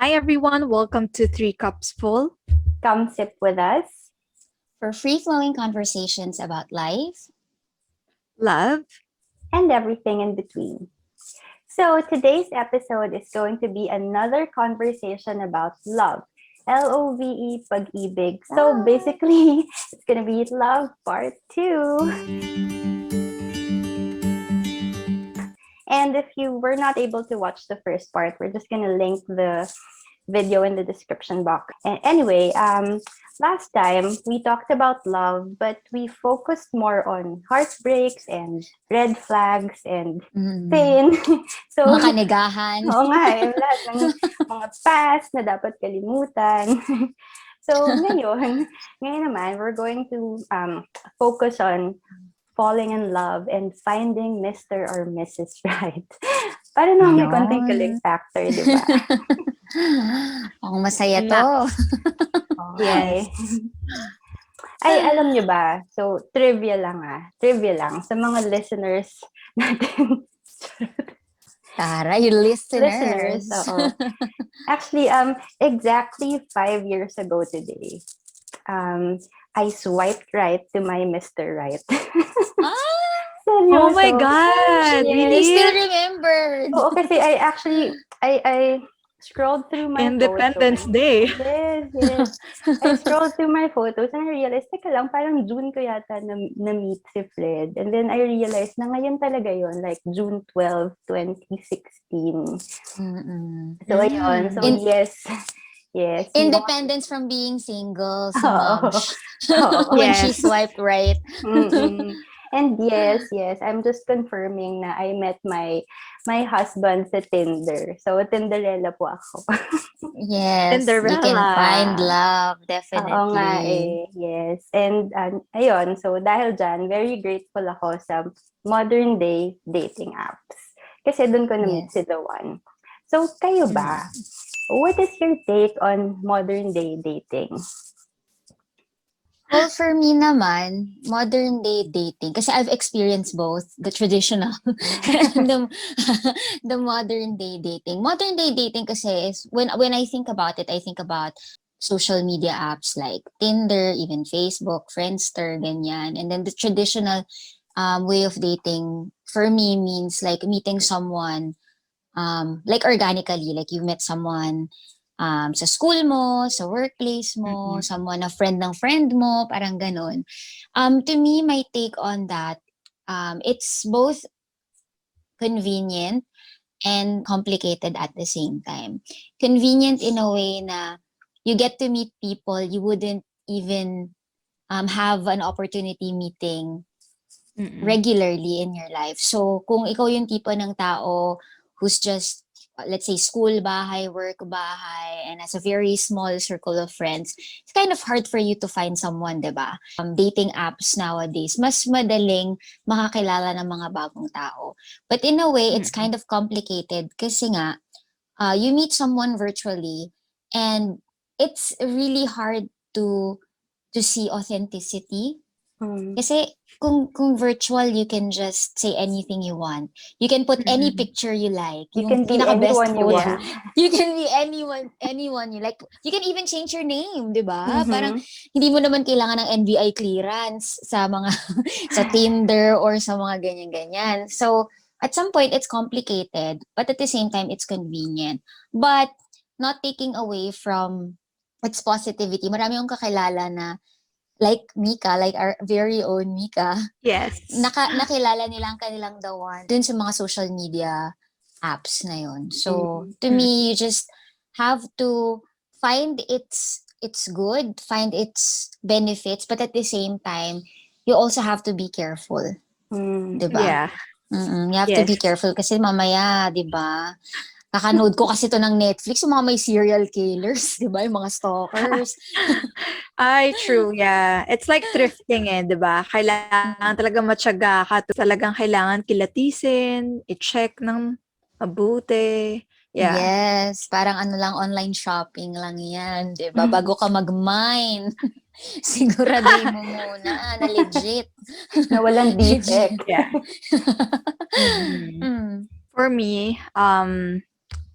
Hi everyone, welcome to Three Cups Full. Come sip with us. For free-flowing conversations about life. Love. And everything in between. So today's episode is going to be another conversation about love. Love, pag-ibig. So basically, it's going to be love part 2. And if you were not able to watch the first part, we're just going to link the video in the description box. And anyway, last time we talked about love, but we focused more on heartbreaks and red flags and pain. So, Mga kanigahan. oo nga lahat ng mga past na dapat kalimutan. So, ngayon naman, we're going to focus on falling in love and finding Mr. or Mrs. Right. Para naman may konting kilig factor, di ba? Ang masaya to. Okay. Ay, alam nyo ba? So, trivia lang. Sa mga listeners natin. Tara, you listeners. Oo. Actually, exactly 5 years ago today, I swiped right to my Mr. Right. Oh my God! Yes, Really? I still remembered. Oo, kasi I scrolled through my Independence photos. Day. Yes. I scrolled through my photos and I realized, teka lang, parang June ko yata na-meet si Fred. And then I realized na ngayon talaga yon, like June 12, 2016. So, ayun. So, yes. Independence from being single, si Oo. Mom. When she swiped right. And yes, I'm just confirming na I met my husband sa Tinder. So, Tinderella po ako. Yes, Cinderella. you can find love, definitely. Oo nga yes. And ayun, so dahil dyan, very grateful ako sa modern day dating apps. Kasi doon ko na-meet si the one. So, kayo ba? What is your take on modern day dating? Well, for me naman, modern day dating, kasi I've experienced both, the traditional and the modern day dating. Modern day dating kasi is, when I think about it, I think about social media apps like Tinder, even Facebook, Friendster, ganyan. And then the traditional way of dating, for me, means like meeting someone like organically, like you met someone sa school mo, sa workplace mo, someone, a friend ng friend mo, parang ganon. To me, my take on that, it's both convenient and complicated at the same time. Convenient in a way na you get to meet people you wouldn't even have an opportunity meeting regularly in your life. So, kung ikaw yung tipo ng tao who's just, let's say, school, bahay, work, bahay, and has a very small circle of friends, it's kind of hard for you to find someone, diba? Dating apps nowadays, mas madaling makakilala ng mga bagong tao. But in a way, it's kind of complicated kasi nga, you meet someone virtually and it's really hard to see authenticity. Kasi kung virtual, you can just say anything you want. You can put any picture you like. You can be anyone you want. You can be anyone you like. You can even change your name, di ba? Parang hindi mo naman kailangan ng NBI clearance sa mga sa Tinder or sa mga ganyan-ganyan. So, at some point, it's complicated, but at the same time, it's convenient. But not taking away from its positivity. Marami akong kakilala na like Mica, like our very own Mica. Yes. Nakilala nila ang kanilang the one dun sa mga social media apps na yun. So, to me, you just have to find its good, find its benefits, but at the same time, you also have to be careful. Diba? Yeah. You have to be careful kasi mamaya, diba? Kakanood ko kasi to ng Netflix, yung mga may serial killers, di ba? Yung mga stalkers. Ay, true, yeah. It's like thrifting di ba? Kailangan talaga matyaga ka. Talagang kailangan kilatisin, i-check ng mabuti. Yeah. Yes, parang ano lang, online shopping lang yan, di ba? Bago ka mag-mine, siguraduhin mo muna na legit. Na walang defect. Yeah. For me,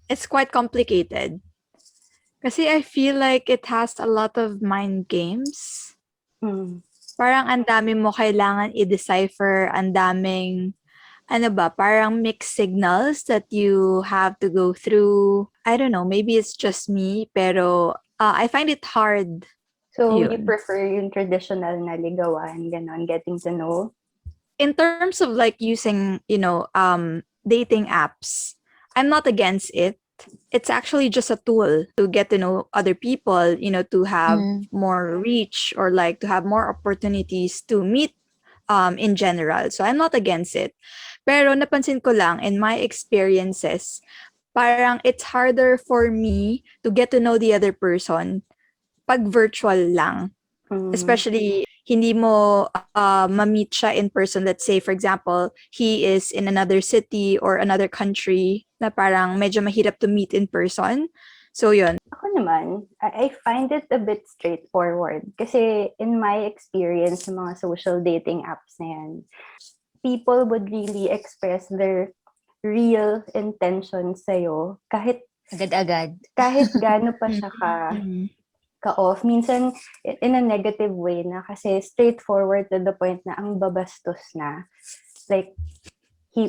it's quite complicated. Kasi I feel like it has a lot of mind games. Mm. Parang ang dami mo kailangan i-decipher, ang daming, ano ba, parang mixed signals that you have to go through. I don't know, maybe it's just me, pero I find it hard. So, you Yun. prefer yung traditional na ligawan, ganon, getting to know? In terms of like using, dating apps, I'm not against it. It's actually just a tool to get to know other people, to have Mm. more reach or like to have more opportunities to meet in general. So I'm not against it. Pero napansin ko lang in my experiences, parang it's harder for me to get to know the other person pag virtual lang. Mm. Especially, hindi mo ma-meet siya in person. Let's say, for example, he is in another city or another country na parang medyo mahirap to meet in person. So, yun. Ako naman, I find it a bit straightforward. Kasi in my experience sa mga social dating apps na yan, people would really express their real intentions sa'yo kahit Agad-agad. kahit gaano pa siya Mm. ka-off. Minsan, in a negative way na kasi straightforward to the point na ang babastos na. Like, he,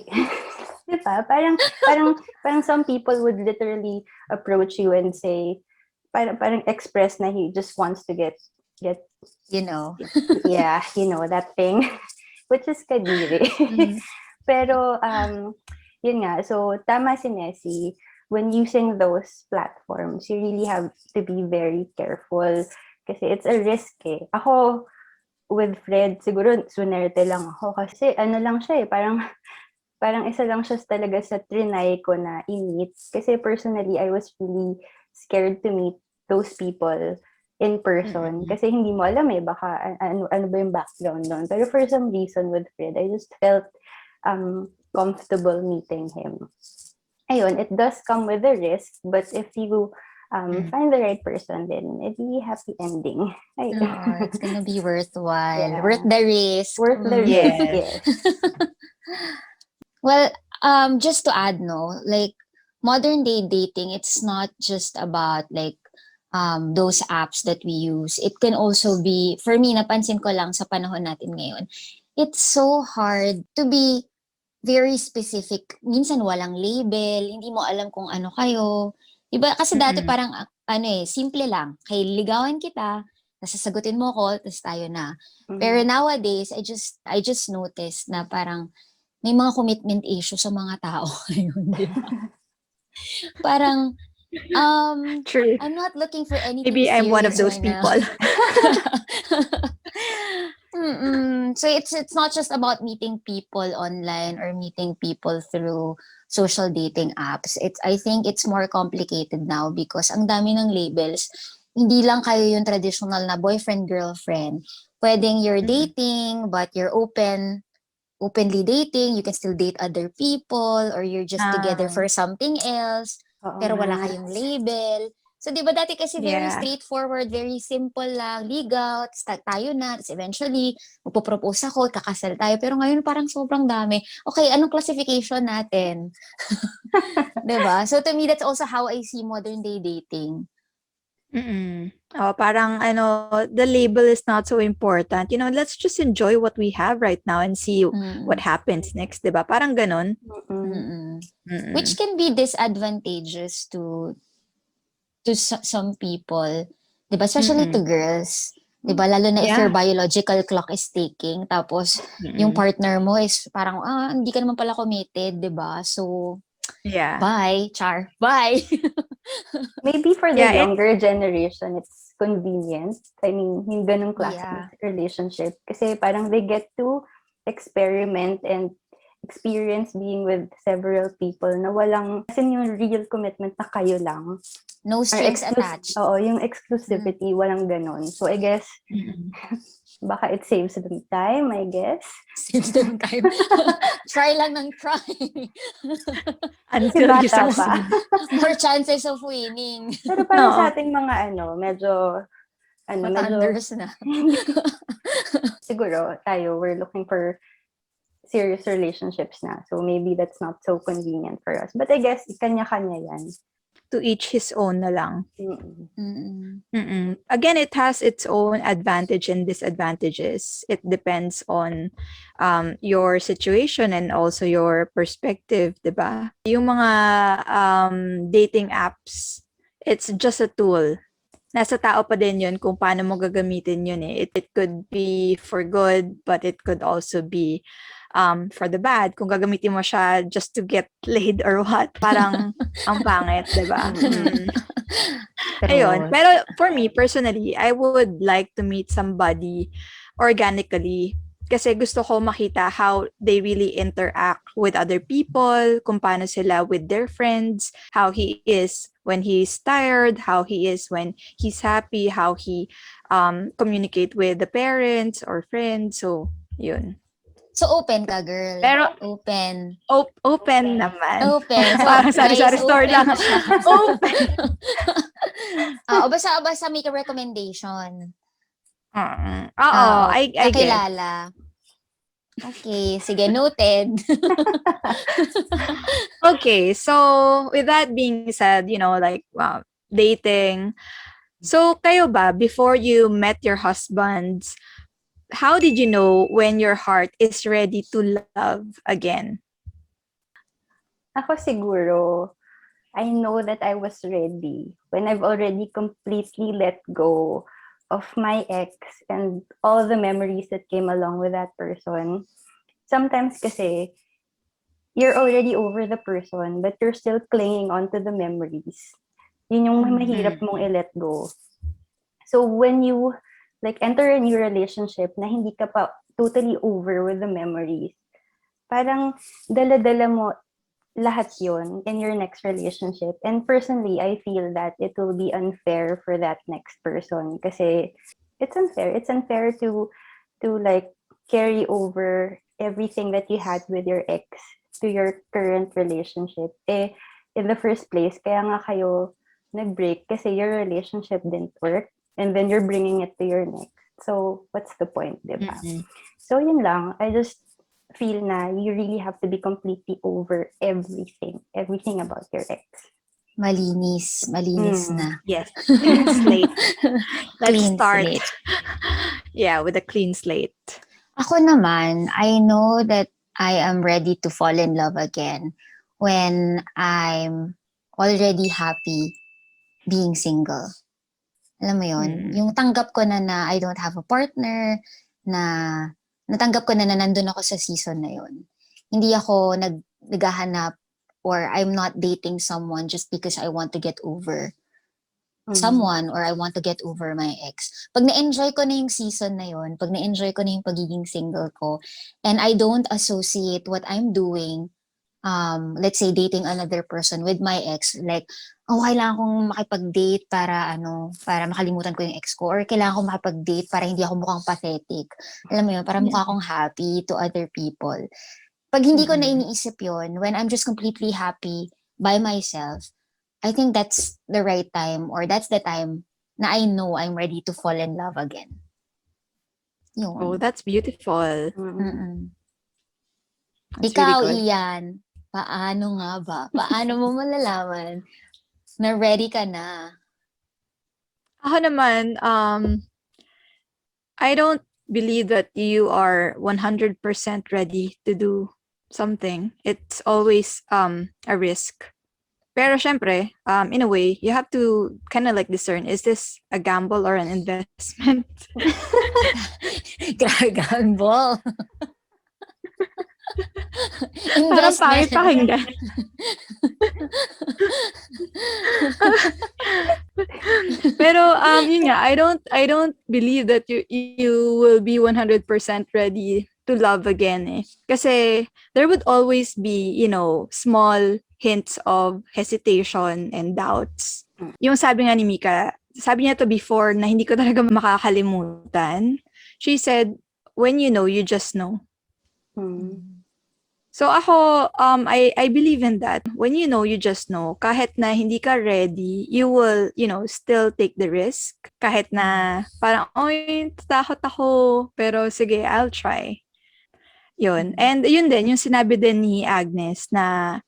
diba? Parang some people would literally approach you and say, parang express na he just wants to get, You know. yeah, that thing, which is kadiri. Mm. Pero, yun nga, so tama si Nessie, when using those platforms, you really have to be very careful kasi it's a risk eh. Ako, with Fred, siguro sunerte lang ako kasi ano lang siya eh, parang isa lang siya talaga sa trinay ko na i-meet. Kasi personally, I was really scared to meet those people in person. Mm-mm. Kasi hindi mo alam eh, baka ano ba yung background doon. Pero for some reason with Fred, I just felt comfortable meeting him. Ayun, it does come with a risk, but if you find the right person, then it'd be a happy ending. Ay. Oh, it's gonna be worthwhile. Yeah. Worth the risk. Worth the risk, Yes. yes. Well, just to add, no, like modern day dating, it's not just about like those apps that we use. It can also be, for me, napansin ko lang sa panahon natin ngayon, it's so hard to be very specific. Minsan walang label, hindi mo alam kung ano kayo. Diba? Kasi dati Mm-mm. parang, simple lang. Kay ligawan kita, nasasagutin mo ko, tapos tayo na. Pero Mhm. nowadays, I just noticed na parang may mga commitment issue sa mga tao ngayon, di ba? Parang, True. I'm not looking for anything Maybe I'm one of serious those right now. people. So it's not just about meeting people online or meeting people through social dating apps. I think it's more complicated now because ang dami ng labels. Hindi lang kayo yung traditional na boyfriend girlfriend. Pwedeng you're Mm-mm. dating but you're openly dating, you can still date other people, or you're just together Ah, for something else, Oo pero wala nga. kayong label. So, di ba dati kasi very yeah. straightforward, very simple lang, ligaw, tayo na, tapos eventually, magpo-propose ako, kakasal tayo. Pero ngayon parang sobrang dami. Okay, anong classification natin? Di ba? So, to me, that's also how I see modern day dating. Mm. Oh, parang the label is not so important. Let's just enjoy what we have right now and see what Mm-mm. happens next, 'di ba? Parang ganun. Mm-mm. Mm-mm. Which Mm. can be disadvantageous to some people, 'di ba? Especially to Mm. girls. 'Di ba? Lalo na if your Yeah. biological clock is ticking, tapos yung Mm. partner mo is parang, hindi ka naman pala committed, 'di ba? So, Yeah. bye, char. Bye. Maybe for the Yeah, younger generation, it's convenient. I mean, yung ganung klase ng Yeah. relationship. Kasi parang they get to experiment and experience being with several people na walang, kasi yung real commitment na kayo lang. No strings attached. Oo, yung exclusivity, walang ganon. So I guess, mm. baka it saves them time, I guess. Saves them time. Try lang ng try. Kasi Until you bata pa. succeed. More chances of winning. Pero parang Oo. sa ating mga medyo, Matanders na. siguro tayo, we're looking for serious relationships na. So maybe that's not so convenient for us. But I guess, kanya-kanya yan. to each his own na lang. Mm-mm. Again, it has its own advantage and disadvantages. It depends on your situation and also your perspective, diba? Yung mga dating apps, it's just a tool. Nasa tao pa din yun kung paano mo gagamitin yun eh. It could be for good, but it could also be for the bad. Kung gagamitin mo siya just to get laid or what, parang ang pangit, diba? Ayun. Pero for me, personally, I would like to meet somebody organically kasi gusto ko makita how they really interact with other people, kung paano sila with their friends, how he is when he's tired, how he is when he's happy, how he communicate with the parents or friends. So, yun. So, open ka, girl. Pero, open. Open naman. Open. So, Parang guys, sari-sari store open lang. siya. Open. O basta make a recommendation. Oo, I get. Kakilala. Okay, sige, noted. Okay, so with that being said, like dating. So kayo ba, before you met your husbands, how did you know when your heart is ready to love again? Ako siguro, I know that I was ready when I've already completely let go of my ex and all the memories that came along with that person. Sometimes kasi, you're already over the person, but you're still clinging on to the memories. Yun yung mahirap mong i-let go. So when you enter a new relationship na hindi ka pa totally over with the memories, parang dala-dala mo lahat yun in your next relationship. And personally, I feel that it will be unfair for that next person kasi it's unfair. It's unfair to carry over everything that you had with your ex to your current relationship. In the first place, kaya nga kayo nag-break kasi your relationship didn't work and then you're bringing it to your next. So, what's the point, diba? So, yun lang. I just feel na you really have to be completely over everything about your ex. Malinis na. Yes, clean slate. Let's Clean start. slate. Yeah, with a clean slate. Ako naman, I know that I am ready to fall in love again when I'm already happy being single. Alam mo yun? Yung tanggap ko na I don't have a partner, na natanggap ko na nandun ako sa season na yun. Hindi ako naghahanap or I'm not dating someone just because I want to get over someone or I want to get over my ex. Pag na-enjoy ko na yung season na yun, pag na-enjoy ko na yung pagiging single ko, and I don't associate what I'm doing, let's say dating another person with my ex, like, kailangan kong makipag-date para makalimutan ko yung ex ko, or kailangan kong makipag-date para hindi ako mukhang pathetic. Alam mo yun, para mukha akong happy to other people. Pag hindi ko na iniisip yun, when I'm just completely happy by myself, I think that's the right time, or that's the time na I know I'm ready to fall in love again. Yun. Oh, that's beautiful. That's Ikaw, really good. Ian, paano nga ba? Paano mo malalaman na ready ka na? Ako naman, I don't believe that you are 100% ready to do something. It's always a risk. Pero syempre, in a way, you have to kind of like discern, is this a gamble or an investment? Gamble. Parang pangit pakinggan. Pero yun nga, I don't believe that you will be 100% ready to love again eh. Kasi there would always be, small hints of hesitation and doubts. Yung sabi nga ni Mica, sabi niya to before na hindi ko talaga makakalimutan. She said, when you know, you just know. So ako, I believe in that. When you know, you just know. Kahit na hindi ka ready, you will, still take the risk. Kahit na parang, takot ako. Pero sige, I'll try. Yun. And yun din, yung sinabi din ni Agnes na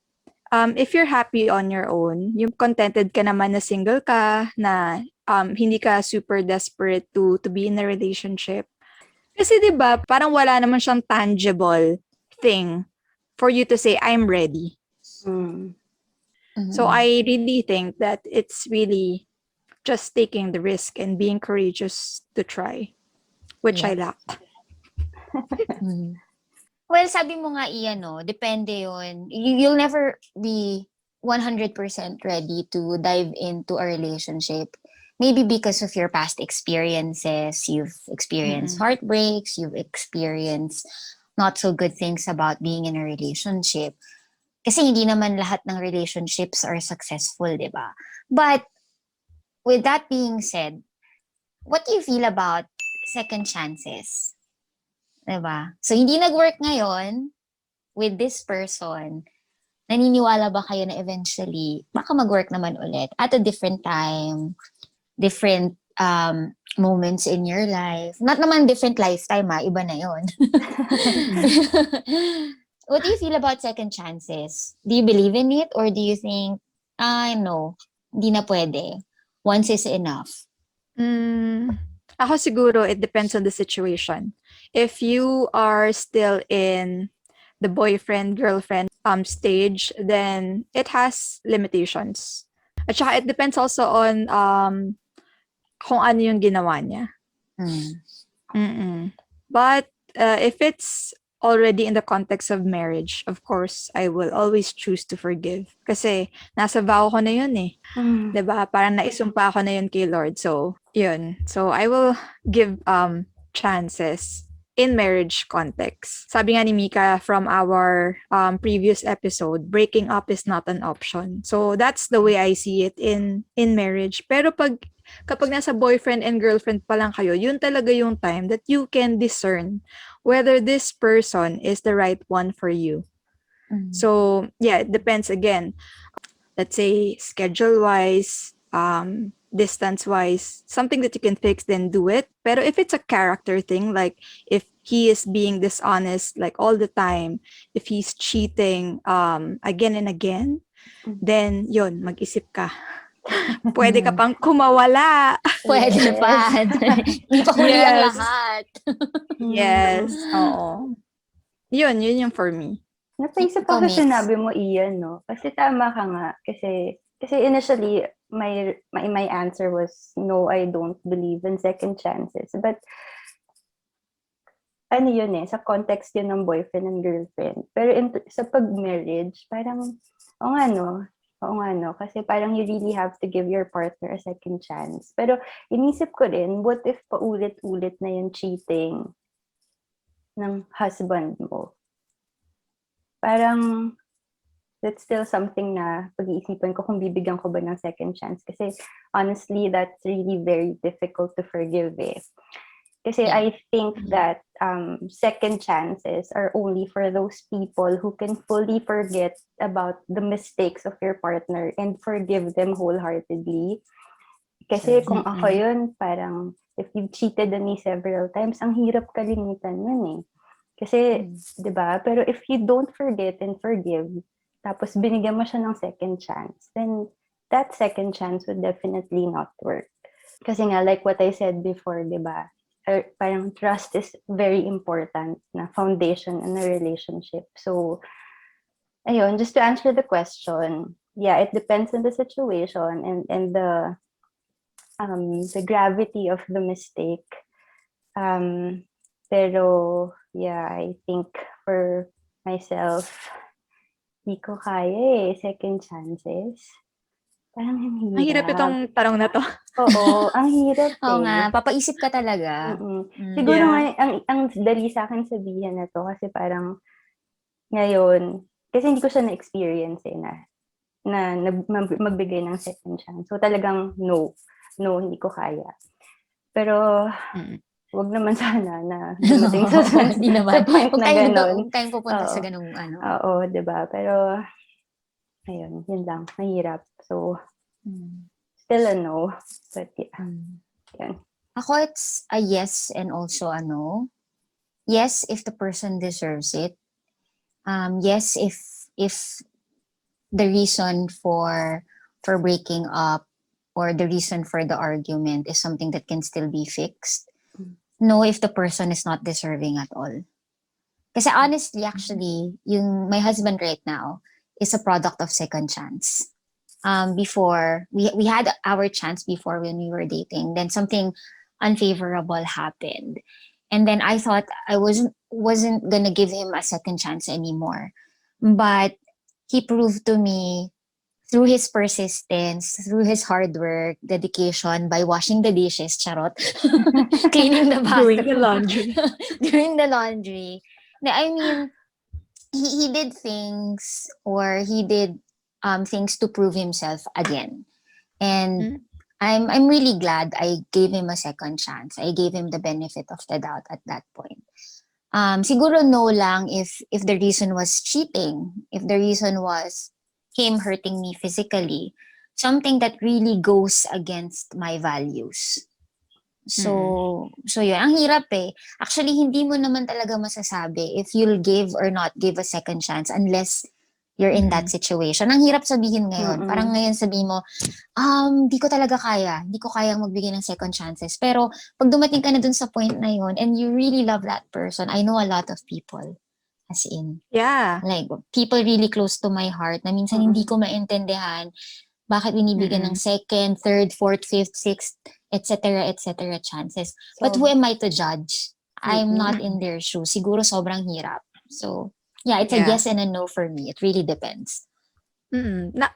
if you're happy on your own, yung contented ka naman na single ka, na hindi ka super desperate to be in a relationship. Kasi 'di ba, parang wala naman siyang tangible thing for you to say, I'm ready. Mm. So I really think that it's really just taking the risk and being courageous to try, which I Yes. lack. Well, sabi mo nga, Ian, no, depende yun. You'll never be 100% ready to dive into a relationship. Maybe because of your past experiences, you've experienced Mm-mm. heartbreaks, you've experienced not so good things about being in a relationship. Kasi hindi naman lahat ng relationships are successful, di ba? But with that being said, what do you feel about second chances? Diba? So, hindi nag-work ngayon with this person. Naniniwala ba kayo na eventually, baka mag-work naman ulit at a different time, different moments in your life? Not naman different lifetime, iba na yon. What do you feel about second chances? Do you believe in it or do you think, no, hindi na pwede. Once is enough. Ako siguro, it depends on the situation. If you are still in the boyfriend, girlfriend stage, then it has limitations. At saka it depends also on kung ano yung ginawa niya. But if it's already in the context of marriage, of course, I will always choose to forgive. Kasi nasa vow ko na yun eh. 'Di ba? Parang naisumpa ko na yun kay Lord. So, yun. So, I will give chances in marriage context. Sabi nga ni Mica from our previous episode, breaking up is not an option. So, that's the way I see it in marriage. Pero kapag nasa boyfriend and girlfriend pa lang kayo, yun talaga yung time that you can discern whether this person is the right one for you. So, yeah, it depends again. Let's say schedule-wise, distance-wise, something that you can fix, then do it. Pero if it's a character thing, like if he is being dishonest like all the time, if he's cheating again and again, then yun, mag-isip ka. Pwede ka pang kumawala. Pwede pa. Hindi pa huli ang lahat. Yes. Oo. Yun yung for me. Napaisip ako sa sinabi mo, Ian, no? Kasi tama ka nga. Kasi initially, my answer was, no, I don't believe in second chances. But, ano yun sa context yun ng boyfriend and girlfriend. Pero sa pag-marriage, parang, oo nga no, kasi parang you really have to give your partner a second chance. Pero inisip ko rin, what if paulit-ulit na yung cheating ng husband mo? Parang that's still something na pag-iisipan ko kung bibigyan ko ba ng second chance. Kasi honestly, that's really very difficult to forgive Kasi I think that second chances are only for those people who can fully forget about the mistakes of your partner and forgive them wholeheartedly. Kasi kung ako yun, parang if you've cheated on me several times, ang hirap kalimutan yun Kasi, di ba? Pero if you don't forget and forgive, tapos binigyan mo siya ng second chance, then that second chance would definitely not work. Kasi nga, like what I said before, di ba? Parang trust is very important na foundation in a relationship. So, ayun, just to answer the question, yeah, it depends on the situation and the gravity of the mistake. Pero, yeah, I think for myself, di ko kaya second chances. Parang Ang hirap itong tanong na to. Oo, ang hirap Oo nga, papaisip ka talaga. Siguro nga, ang dali sa akin sabihin na to kasi parang ngayon, kasi hindi ko siya na-experience na magbigay ng second chance. So talagang no, hindi ko kaya. Pero wag naman sana na dumating sa point na gano'n. Huwag tayong pupunta sa ganung Oo, diba? Pero, ayun, yun lang. Mahirap. So, still a no. But yeah. Yun. Ako, it's a yes and also a no. Yes, if the person deserves it. Yes, if the reason for breaking up or the reason for the argument is something that can still be fixed. Know if the person is not deserving at all. Kasi honestly, actually, my husband right now is a product of second chance. Before, we had our chance before when we were dating. Then something unfavorable happened. And then I thought I wasn't gonna give him a second chance anymore. But he proved to me through his persistence, through his hard work, dedication, by washing the dishes, charot, cleaning the Doing the bathroom, laundry. doing the laundry. I mean, he did things, or he did things to prove himself again. And Mm. I'm really glad I gave him a second chance. I gave him the benefit of the doubt at that point. Siguro no lang if the reason was cheating, if the reason was him hurting me physically, something that really goes against my values. So yun, ang hirap eh. Actually, hindi mo naman talaga masasabi if you'll give or not give a second chance unless you're in that situation. Ang hirap sabihin ngayon. Parang ngayon sabihin mo, di ko talaga kaya. Di ko kayang magbigay ng second chances. Pero pag dumating ka na dun sa point na yun and you really love that person, I know a lot of people, as in, Yeah. like, people really close to my heart na minsan hindi ko maintindihan bakit binibigyan ng second, third, fourth, fifth, sixth, etc. chances. But who am I to judge? I'm not in their shoes. Siguro sobrang hirap. So, yeah, it's a Yeah. yes and a no for me. It really depends.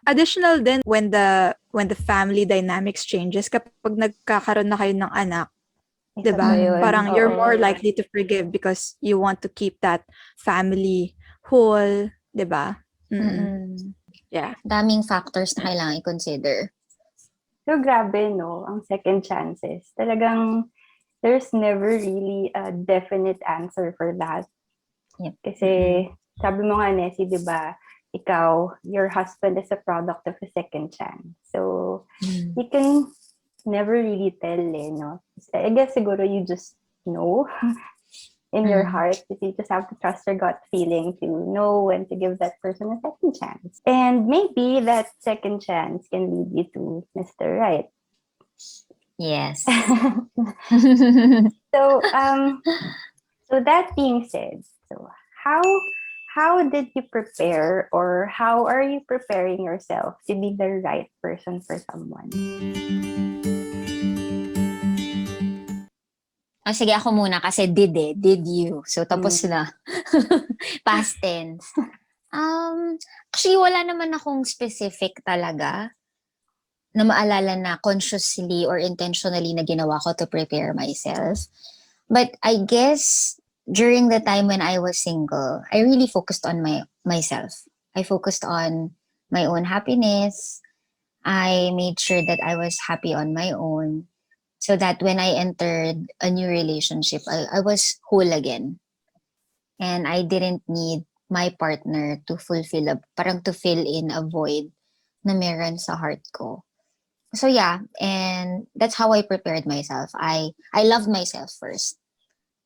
Additional din when the family dynamics changes, kapag nagkakaroon na kayo ng anak, Isa 'di ba? pa yun. Parang you're Oo. more likely to forgive because you want to keep that family whole, 'di ba? Yeah. Daming factors na kailangan i-consider. So, grabe, no? Ang second chances. Talagang, there's never really a definite answer for that. Yep. Kasi, sabi mo nga, Nessie, di ba, ikaw, your husband is a product of a second chance. So, you can never really tell, no? I guess siguro you just know in your heart. You just have to trust your gut feeling to know when to give that person a second chance. And maybe that second chance can lead you to Mr. Right. Yes. So, so that being said, so how did you prepare, or how are you preparing yourself to be the right person for someone? Sige, ako muna kasi did you. So, tapos na. Past tense. Actually, wala naman akong specific talaga na maalala na consciously or intentionally na ginawa ko to prepare myself. But I guess during the time when I was single, I really focused on myself. I focused on my own happiness. I made sure that I was happy on my own, so that when I entered a new relationship, I was whole again. And I didn't need my partner to parang to fill in a void na meron sa heart ko. So yeah, and that's how I prepared myself. I loved myself first.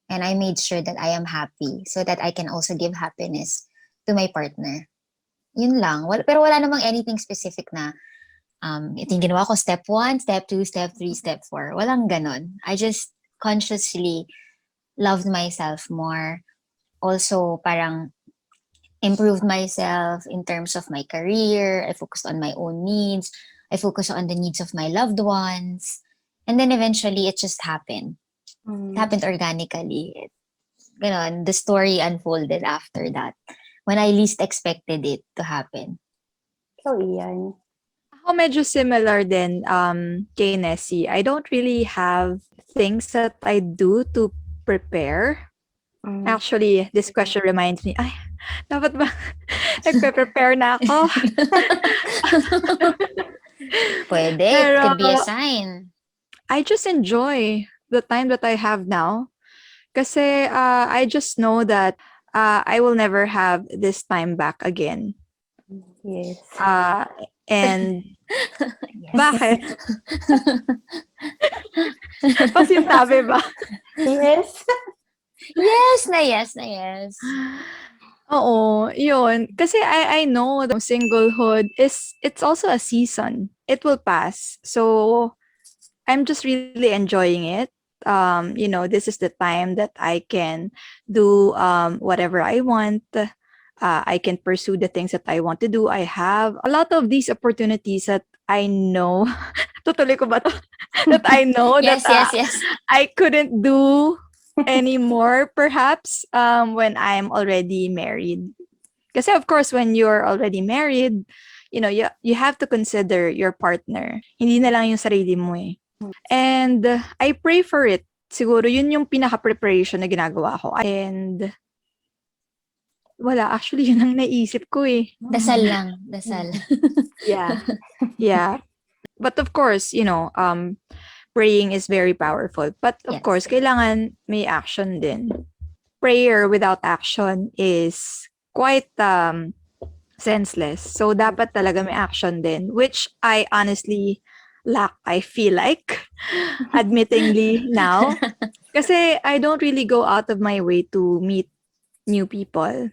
And I made sure that I am happy so that I can also give happiness to my partner. Yun lang. Pero wala namang anything specific na ito yung ginawa ko, step 1, step 2, step 3, step 4. Walang ganon. I just consciously loved myself more. Also, parang improved myself in terms of my career. I focused on my own needs. I focused on the needs of my loved ones. And then eventually, it just happened. It happened organically. Ganon, the story unfolded after that. When I least expected it to happen. So, Ian. Ako medyo similar din kay Nessie. I don't really have things that I do to prepare. Actually, this question reminds me, ay, dapat ba nagpe-prepare na ako? Pwede, it could be a sign. I just enjoy the time that I have now. Kasi I just know that I will never have this time back again. Yes. And Yes. bakit? Pasintabi ba? Yes. Yes na yes. Oo, yun. Kasi I know that singlehood it's also a season. It will pass. So I'm just really enjoying it. This is the time that I can do whatever I want. I can pursue the things that I want to do. I have a lot of these opportunities that I know. Tutuloy ko ba to? That I know that Yes, yes, yes. I couldn't do anymore, perhaps, when I'm already married. Kasi of course, when you're already married, you have to consider your partner. Hindi na lang yung sarili mo eh. And I pray for it. Siguro yun yung pinaka-preparation na ginagawa ko. And wala, actually yun ang naisip ko eh. Dasal lang, dasal. Yeah. Yeah. But of course, praying is very powerful. But of Yes. course, kailangan may action din. Prayer without action is quite senseless. So, dapat talaga may action din, which I honestly lack, I feel like, admittingly now. Kasi I don't really go out of my way to meet new people.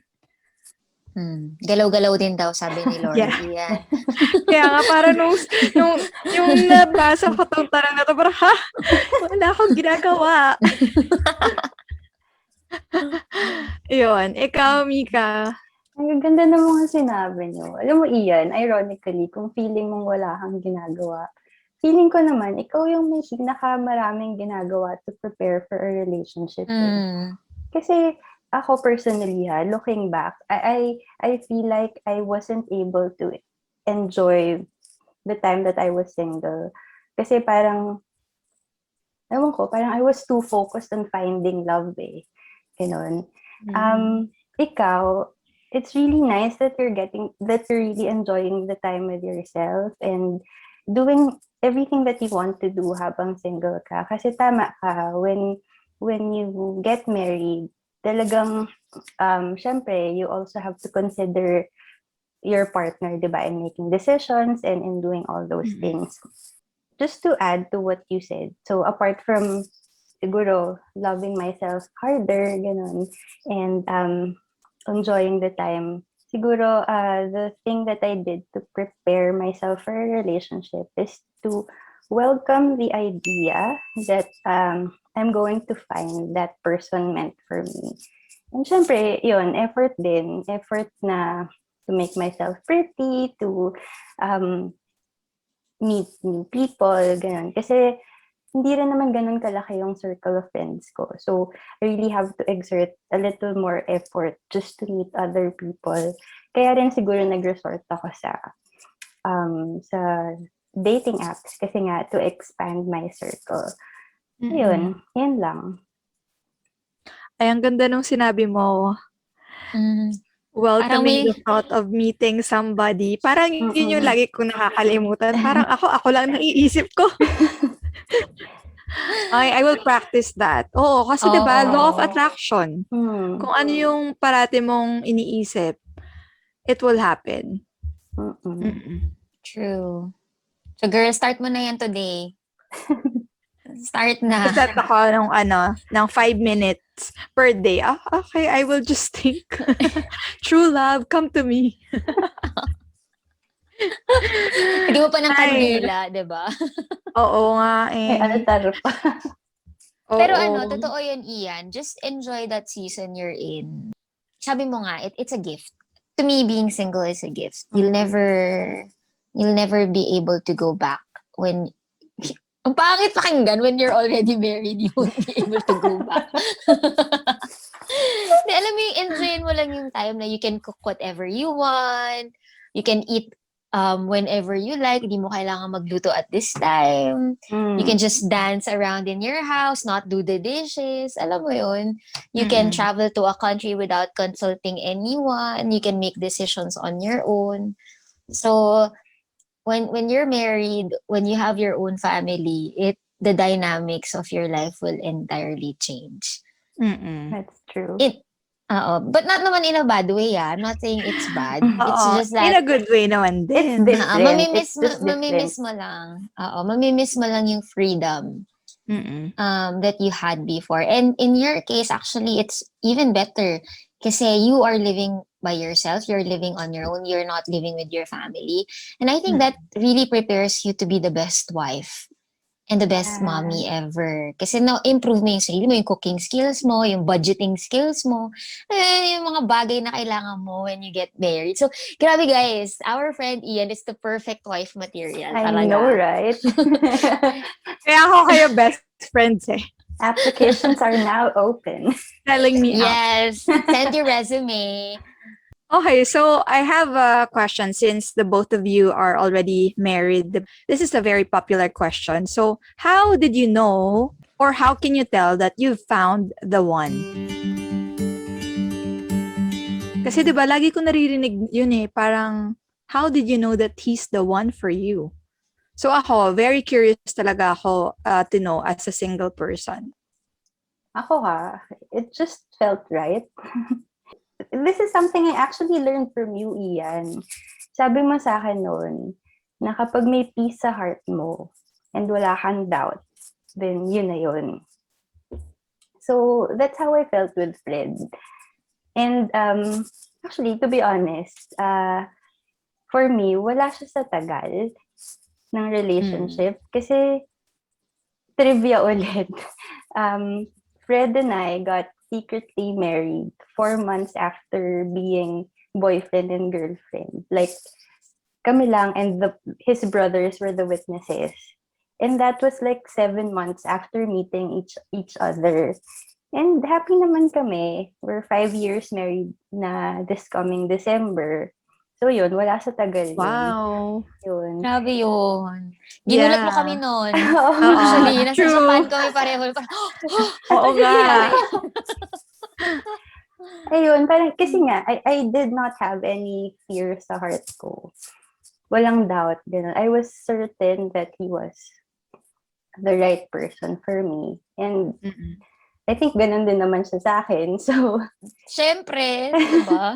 Galaw-galaw din daw, sabi ni Lord. Yeah. Yan. Kaya nga, parang yung nabasa ko tong tanong na to, parang, ha? Wala akong ginagawa. Yun. Ikaw, Mica. Ang ganda ng mga sinabi niyo. Alam mo, Ian, ironically, kung feeling mong wala kang ginagawa, feeling ko naman, ikaw yung may maraming ginagawa to prepare for a relationship. Kasi ako personally, looking back, I feel like I wasn't able to enjoy the time that I was single. Kasi parang, ewan ko, parang I was too focused on finding love eh. Ganon. Ikaw, it's really nice that you're really enjoying the time with yourself and doing everything that you want to do habang single ka. Kasi tama ka, when you get married, talagang, syempre, you also have to consider your partner, di ba, in making decisions and in doing all those things. Just to add to what you said, so apart from siguro loving myself harder, ganun, and enjoying the time. Siguro, the thing that I did to prepare myself for a relationship is to welcome the idea that I'm going to find that person meant for me. And syempre, yun, effort din. Effort na to make myself pretty, to meet new people, ganun. Kasi hindi rin naman ganun kalaki yung circle of friends ko. So, I really have to exert a little more effort just to meet other people. Kaya rin siguro nag-resort ako sa dating apps kasi nga to expand my circle. Yun lang. Ay, ang ganda nung sinabi mo. Welcoming the thought of meeting somebody. Parang yun yung lagi kong nakakalimutan. Parang ako lang naiisip ko. I will practice that. Oo, kasi diba, law of attraction. Kung ano yung parati mong iniisip, it will happen. True. So girl, start mo na yan today. Start na. Set ako ng 5 minutes per day. Okay, I will just think. True love, come to me. Hindi mo pa ng kandila, diba? Oo nga eh. May altar pa. Pero totoo yun, Ian. Just enjoy that season you're in. Sabi mo nga, it's a gift. To me, being single is a gift. You'll never be able to go back when... Ang pangit pakinggan when you're already married, you won't be able to go back. Di, alam mo yung enjoyin mo lang yung time na you can cook whatever you want. You can eat whenever you like. Hindi mo kailangan magluto at this time. You can just dance around in your house, not do the dishes. Alam mo yun. You can travel to a country without consulting anyone. You can make decisions on your own. So, when you're married, when you have your own family, the dynamics of your life will entirely change. That's true. But not naman in a bad way, I'm not saying it's bad. It's just that... In a good way naman din. It's different. Mamimiss mo lang. Mamimiss mo lang yung freedom that you had before. And in your case, actually, it's even better. Kasi you are living by yourself. You're living on your own. You're not living with your family. And I think that really prepares you to be the best wife and the best Yeah. mommy ever. Kasi na-improve mo yung sarili mo, yung cooking skills mo, yung budgeting skills mo, yung mga bagay na kailangan mo when you get married. So, grabe guys, our friend Ian is the perfect wife material I know, talaga. right? Kaya ako kayo best friends eh. Applications are now open. Telling me out. Yes, send your resume. Okay, so I have a question since the both of you are already married. This is a very popular question. So, how did you know or how can you tell that you've found the one? Kasi 'di ba lagi ko naririnig yun eh, parang how did you know that he's the one for you? So ako, very curious talaga ako to know as a single person. Ako it just felt right. This is something I actually learned from you, Ian. Sabi mo sa akin noon, na kapag may peace sa heart mo and wala kang doubt, then yun na yun. So, that's how I felt with Fred. And actually, to be honest, for me, wala siya sa tagal ng relationship. Kasi, trivia ulit. Fred and I got secretly married 4 months after being boyfriend and girlfriend. Like, kami lang and his brothers were the witnesses. And that was like 7 months after meeting each other. And happy naman kami. We're 5 years married na this coming December. So yun, wala sa tagal yun. Wow. Yun. Grabe yun. Ginulat mo kami noon. Oo. Actually, nasa True. Japan kami pareho. Oo nga. Ayun, parang kasi nga, I did not have any fear sa heart ko. Walang doubt. Ganun. I was certain that he was the right person for me. And I think ganun din naman siya sa akin. So, Siyempre, diba?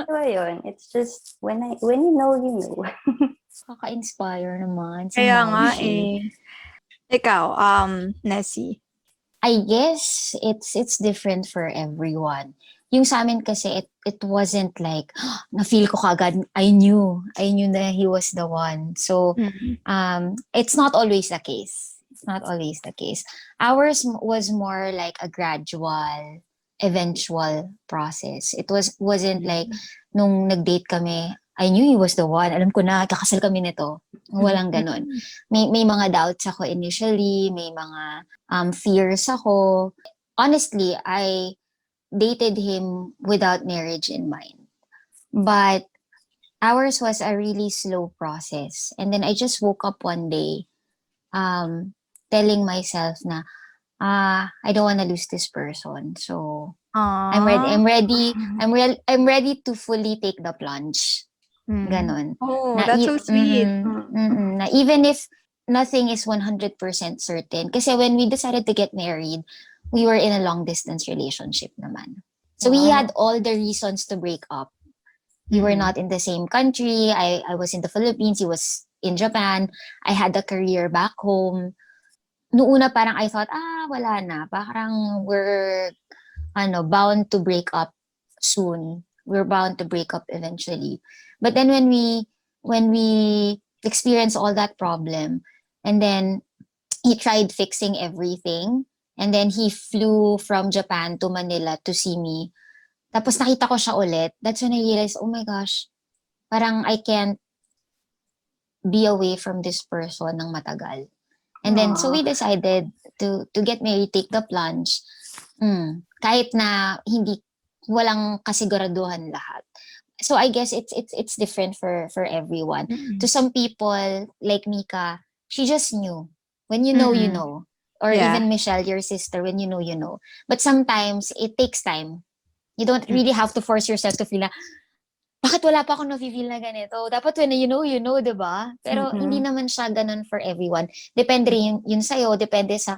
so ayun, it's just when you know, you know. Kaka-inspire naman. Si Kaya nga Mauji. Ikaw, Nessie. I guess it's different for everyone. Yung sa amin kasi, it wasn't like, na-feel ko kagad, I knew that he was the one. So, it's not always the case. It's not always the case. Ours was more like a gradual, eventual process. It wasn't like, nung nag-date kami, I knew he was the one. Alam ko na, kakasal kami nito. Walang ganun. May mga doubts ako initially, may mga fears ako. Honestly, I dated him without marriage in mind. But ours was a really slow process. And then I just woke up one day telling myself na, I don't want to lose this person. So I'm ready to fully take the plunge. Ganon. Oh, Na, that's so sweet. na even if nothing is 100% certain. Kasi when we decided to get married, we were in a long distance relationship naman. So we had all the reasons to break up. We were not in the same country. I was in the Philippines. He was in Japan. I had a career back home. Noong una parang I thought, wala na. Parang we're bound to break up soon. We're bound to break up eventually. But then when we experienced all that problem, and then he tried fixing everything, and then he flew from Japan to Manila to see me. Tapos nakita ko siya ulit. That's when I realized, oh my gosh, parang I can't be away from this person ng matagal. And then, so we decided to get married, take the plunge. Kahit na walang kasiguraduhan lahat. So I guess it's different for everyone. To some people, like Mica, she just knew. When you know, you know. Or even Michelle, your sister, when you know, you know. But sometimes, it takes time. You don't really have to force yourself to feel na, bakit wala pa akong na-feel na ganito? Dapat when you know, diba? Pero hindi naman siya ganun for everyone. Depende rin yun sa'yo, depende sa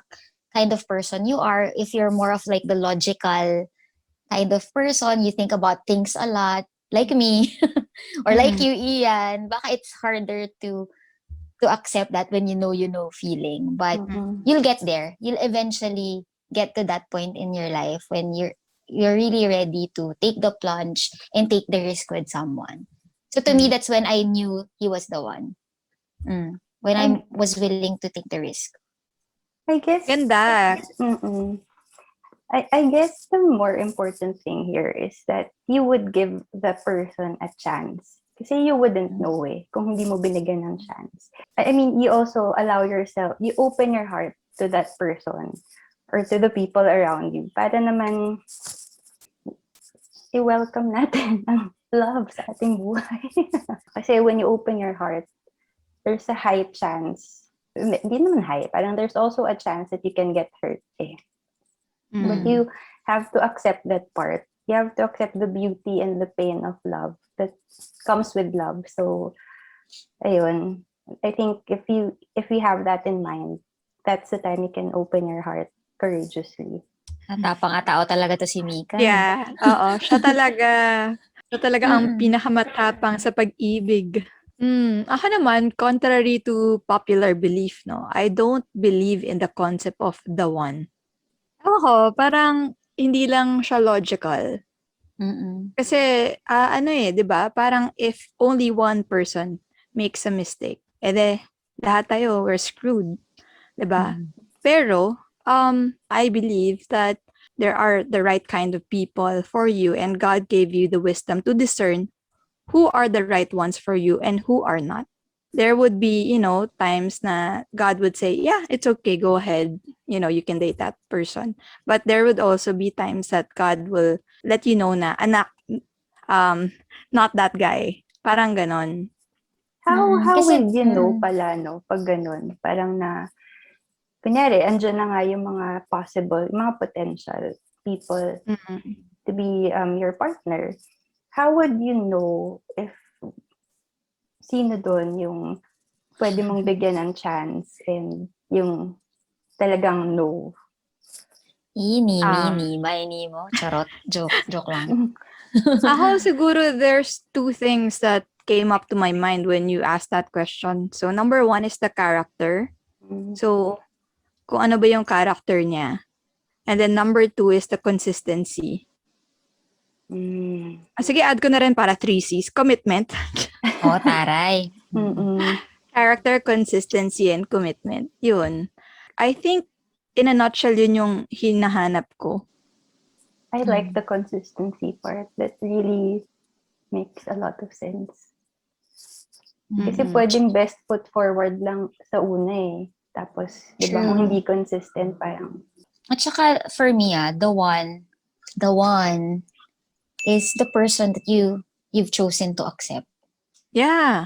kind of person you are. If you're more of like the logical kind of person, you think about things a lot, like me, or like you, Ian, baka it's harder to accept that when you know feeling. But you'll get there. You'll eventually get to that point in your life when you're really ready to take the plunge and take the risk with someone. So to me, that's when I knew he was the one. When I was willing to take the risk. I guess. Ganda. I guess the more important thing here is that you would give the person a chance. Kasi you wouldn't know kung hindi mo binigyan ng chance. I mean, you also allow yourself, you open your heart to that person or to the people around you. Para naman, i-welcome natin ang love sa ating buhay. Kasi when you open your heart, there's a high chance. Hindi naman high. Parang there's also a chance that you can get hurt. But you have to accept that part. You have to accept the beauty and the pain of love that comes with love. So, ayun. I think if you have that in mind, that's the time you can open your heart courageously. Tapang tao talaga to si Mica. Yeah, oo. Siya talaga ang pinakamatapang sa pag-ibig. Ako naman, contrary to popular belief, no, I don't believe in the concept of the one. Ako, parang hindi lang siya logical. Kasi, di ba? Parang if only one person makes a mistake, lahat tayo, we're screwed. Di ba? Pero, I believe that there are the right kind of people for you and God gave you the wisdom to discern who are the right ones for you and who are not. There would be, times na God would say, yeah, it's okay, go ahead. You can date that person. But there would also be times that God will let you know na, anak, not that guy. Parang ganon. How will you know pala, no? Pag ganon. Parang na, kunyari, andyan na nga yung mga possible, mga potential people to be your partner. How would you know if sino doon yung pwede mong bigyan ng chance and yung talagang no? Mini, mo. Charot. Joke lang. Ako siguro there's two things that came up to my mind when you asked that question. So number one is the character. So kung ano ba yung character niya. And then number two is the consistency. Sige, add ko na rin para 3 C's. Commitment. Taray. Character, consistency, and commitment. Yun. I think, in a nutshell, yun yung hinahanap ko. I like the consistency part. That really makes a lot of sense. Kasi pwedeng best foot forward lang sa una eh. Tapos, di ba, kung hindi consistent, parang... At saka, for me, the one is the person that you've chosen to accept. Yeah,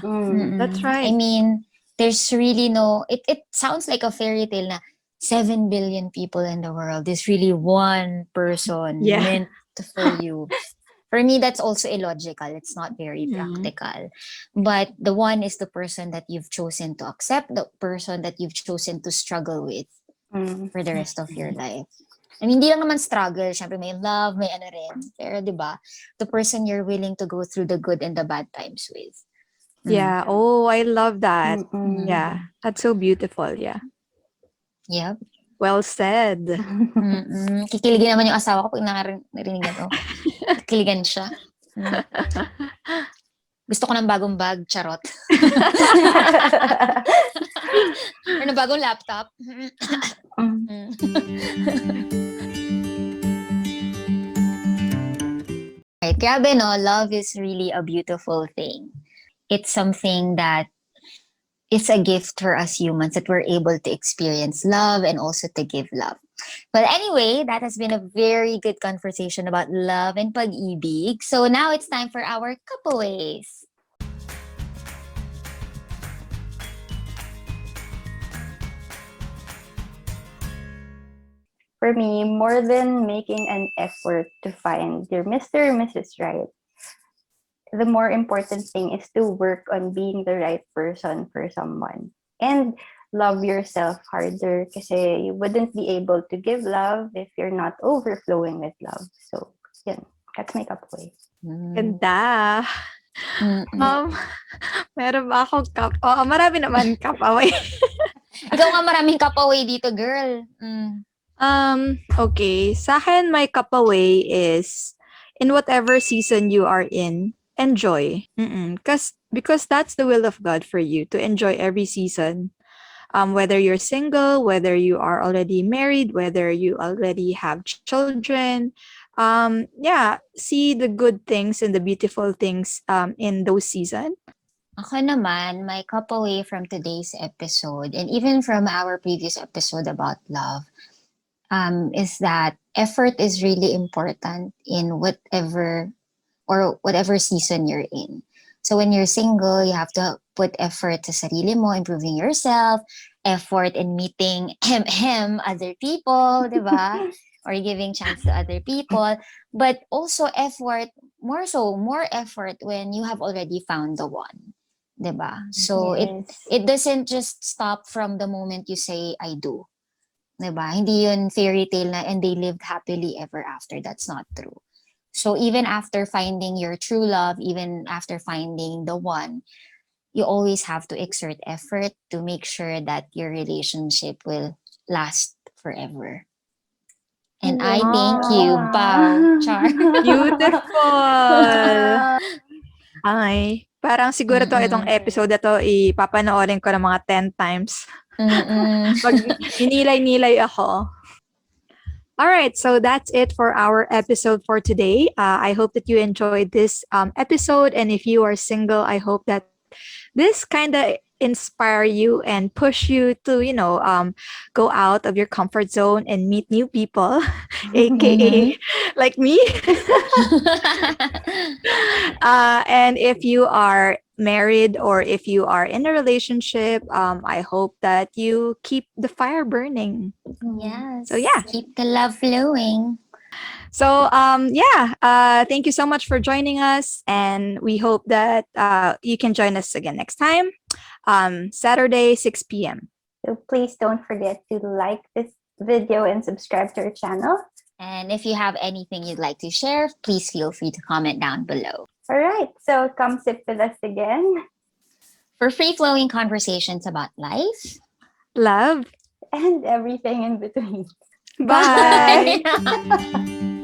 that's right. I mean, there's really no... It sounds like a fairy tale na 7 billion people in the world. There's really one person meant for you. For me, that's also illogical. It's not very practical. But the one is the person that you've chosen to accept, the person that you've chosen to struggle with for the rest of your life. I mean, hindi lang naman struggle. Siyempre, may love, may ano rin. Pero, di ba, the person you're willing to go through the good and the bad times with. Yeah. Oh, I love that. Yeah. That's so beautiful. Yeah. Yep. Well said. Kikiligin naman yung asawa ko pag narinig na to. Kikiligan siya. Gusto ko ng bagong bag, charot. Or ng bagong laptop. Right, grabe no, love is really a beautiful thing. It's something that it's a gift for us humans that we're able to experience love and also to give love. But anyway, that has been a very good conversation about love and pag-ibig. So now it's time for our couple-ways. For me, more than making an effort to find your Mr. or Mrs. Right, the more important thing is to work on being the right person for someone. And love yourself harder kasi you wouldn't be able to give love if you're not overflowing with love. So, yun. That's my couple-way. Ganda. Meron ba akong cup? Marami naman cup away. Ikaw nga maraming cup away dito, girl. Okay. Sa akin, my kapaway is in whatever season you are in, enjoy. Because that's the will of God for you to enjoy every season. Whether you're single, whether you are already married, whether you already have children, yeah, see the good things and the beautiful things in those seasons. Ako naman, my cup away from today's episode and even from our previous episode about love, is that effort is really important in whatever season you're in. So when you're single, you have to put effort sa sarili mo, improving yourself, effort in meeting other people, di ba? Or giving chance to other people. But also effort, more effort when you have already found the one. Di ba? So Yes. it doesn't just stop from the moment you say, I do. Diba? Hindi yun fairy tale na and they lived happily ever after. That's not true. So even after finding your true love, even after finding the one, you always have to exert effort to make sure that your relationship will last forever. And I thank you. Bow. Char. Beautiful! Ay, parang siguro itong Mm-mm. episode na 'to ipapanoorin ko ng mga 10 times. Mm-mm. Pag ninilay-nilay ako. All right, so that's it for our episode for today. I hope that you enjoyed this episode. And if you are single, I hope that this kind of inspire you and push you to, go out of your comfort zone and meet new people, aka Mhm. like me. And if you are married or if you are in a relationship, I hope that you keep the fire burning. Yes. So yeah. Keep the love flowing. So thank you so much for joining us, and we hope that you can join us again next time, Saturday 6 p.m. So please don't forget to like this video and subscribe to our channel. And if you have anything you'd like to share, please feel free to comment down below. All right, so come sit with us again. For free-flowing conversations about life. Love. And everything in between. Bye. Bye.